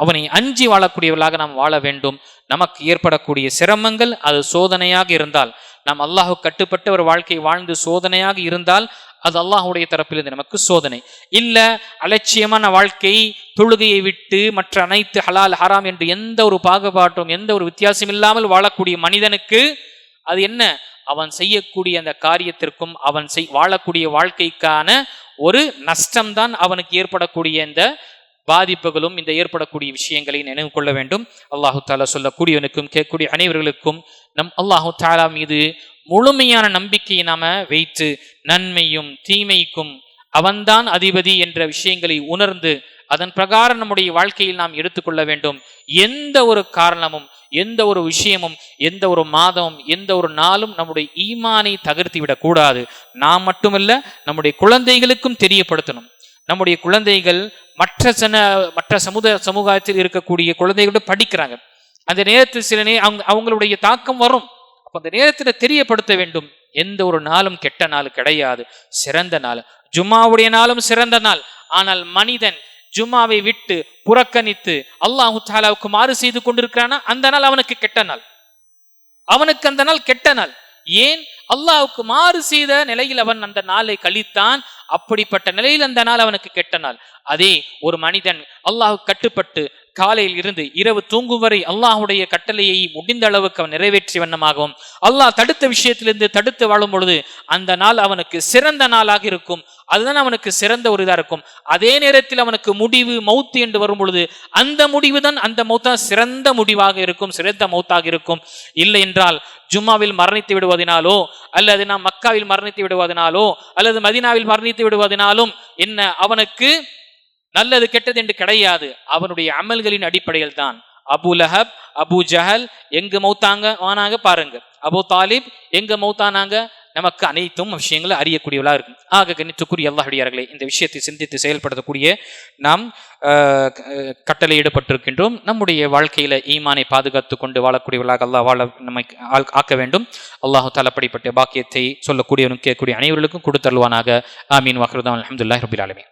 அவனை அஞ்சி வாழக்கூடியவர்களாக நாம் வாழ வேண்டும். நமக்கு ஏற்படக்கூடிய சிரமங்கள் அது சோதனையாக இருந்தால், நாம் அல்லாஹு கட்டுப்பட்ட ஒரு வாழ்க்கை வாழ்ந்து சோதனையாக இருந்தால் அது அல்லாஹுடைய தரப்பிலிருந்து நமக்கு சோதனை. இல்ல அலட்சியமான வாழ்க்கை, தொழுகையை விட்டு மற்ற அனைத்து ஹலால் ஹராம் என்று எந்த ஒரு பாகுபாட்டும் எந்த ஒரு வித்தியாசம் இல்லாமல் வாழக்கூடிய மனிதனுக்கு அது என்ன, அவன் செய்யக்கூடிய அந்த காரியத்திற்கும் அவன் வாழக்கூடிய வாழ்க்கைக்கான ஒரு நஷ்டம்தான் அவனுக்கு ஏற்படக்கூடிய இந்த பாதிப்புகளும் இந்த ஏற்படக்கூடிய விஷயங்களை நினைவு கொள்ள வேண்டும். அல்லாஹு தாலா சொல்லக்கூடியவனுக்கும் கேட்கக்கூடிய அனைவர்களுக்கும் நம் அல்லாஹு தாலா மீது முழுமையான நம்பிக்கையை நாம வைத்து நன்மையும் தீமைக்கும் அவன்தான் அதிபதி என்ற விஷயங்களை உணர்ந்து அதன் பிரகாரம் நம்முடைய வாழ்க்கையில் நாம் எடுத்துக்கொள்ள வேண்டும். எந்த ஒரு காரணமும் எந்த ஒரு விஷயமும் எந்த ஒரு மாதமும் எந்த ஒரு நாளும் நம்முடைய ஈமானை தகர்த்தி விடக்கூடாது. நாம் மட்டுமல்ல, நம்முடைய குழந்தைகளுக்கும் தெரியப்படுத்தணும். நம்முடைய குழந்தைகள் மற்ற சமூகத்தில் இருக்கக்கூடிய குழந்தைகளோட படிக்கிறாங்க. அந்த நேரத்தில் சில அவங்களுடைய தாக்கம் வரும். அப்ப அந்த நேரத்தில் தெரியப்படுத்த வேண்டும், எந்த ஒரு நாளும் கெட்ட நாள் கிடையாது, சிறந்த நாள். ஜும்மாவுடைய நாளும் சிறந்த நாள். ஆனால் மனிதன் ஜும்மாவை விட்டு புறக்கணித்து அல்லாஹு தஆலாவுக்கு மாறு செய்து கொண்டிருக்கிறானா, அந்த நாள் அவனுக்கு கெட்ட நாள். அவனுக்கு அந்த நாள் கெட்ட நாள். ஏன்? அல்லாஹ்வுக்கு மாறு செய்த நிலையில் அவன் அந்த நாளை கழித்தான். அப்படிப்பட்ட நிலையில் அந்த நாள் அவனுக்கு கெட்ட நாள். அதே ஒரு மனிதன் அல்லாஹ்வுக்கு கட்டுப்பட்டு காலையில் இருந்து இரவு தூங்கும் வரை அல்லாஹுடைய கட்டளையை முடிந்த அளவுக்கு அவன் நிறைவேற்றிய வண்ணமாகவும் அல்லாஹ் தடுத்த விஷயத்திலிருந்து தடுத்து வாழும் பொழுது அந்த நாள் அவனுக்கு சிறந்த நாளாக இருக்கும். அதுதான் அவனுக்கு சிறந்த ஒரு இதா இருக்கும். அதே நேரத்தில் அவனுக்கு முடிவு மௌத்து என்று வரும் பொழுது அந்த முடிவு தான், அந்த மௌத்தா சிறந்த முடிவாக இருக்கும், சிறந்த மௌத்தாக இருக்கும். இல்லை என்றால் ஜும்மாவில் மரணித்து விடுவதனாலோ அல்லது நாம் மக்காவில் மரணித்து விடுவதனாலோ அல்லது மதீனாவில் மரணித்து விடுவதனாலும் என்ன அவனுக்கு நல்லது கெட்டது என்று கிடையாது. அவனுடைய அமல்களின் அடிப்படையில் தான். அபு லஹப், அபு ஜஹல் எங்க மௌத்தாங்க பாருங்க, அபு தாலிப் எங்க மௌத்தானாங்க, நமக்கு அனைத்தும் விஷயங்களை அறியக்கூடியவளா இருக்கும். ஆக கணித்துக்குரிய அல்லாஹ்வுடையார்களே, இந்த விஷயத்தை சிந்தித்து செயல்படுத்தக்கூடிய நாம் கட்டளையிடப்பட்டிருக்கின்றோம். நம்முடைய வாழ்க்கையில ஈமானை பாதுகாத்து கொண்டு வாழக்கூடியவர்களாக அல்லாஹ் வாழ நம்மை ஆக்க வேண்டும். அல்லாஹு தஆலா அப்படிப்பட்ட பாக்கியத்தை சொல்லக்கூடியவனும் கேட்கக்கூடிய அனைவர்களுக்கும் கொடுத்தருள்வானாக. ஆமீன். வஹ்ருதான் அல்ஹம்துலில்லாஹி ரப்பில் ஆலமீன்.